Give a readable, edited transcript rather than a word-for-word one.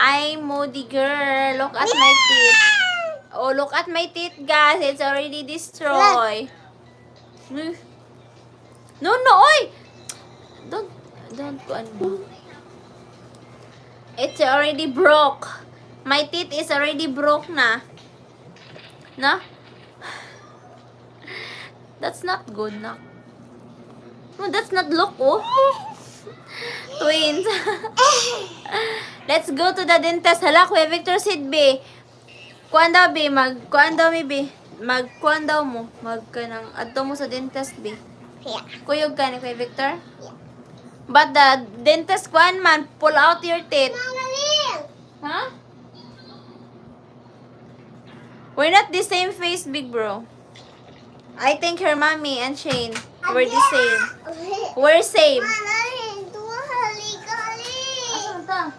I'm moody girl. Look at my teeth. Oh, look at my teeth, guys. It's already destroyed. No, no, oy! Don't go ano. It's already broke. My teeth is already broke na. No? That's not good, no? No, that's not look, oh. Twins. Let's go to the dentist. Hala, Kuya Victor said, be. Kuan daw, be. Kuan daw, be. Kuan daw mo. Kanang, adto mo sa dentist, be. Yeah. Kuyog ka ni Kuya Victor? Yeah. But the dentist, kuan man, pull out your teeth. Huh? We're not the same face, big bro. I think her mommy and Shane were the same. We're same. Asan ta?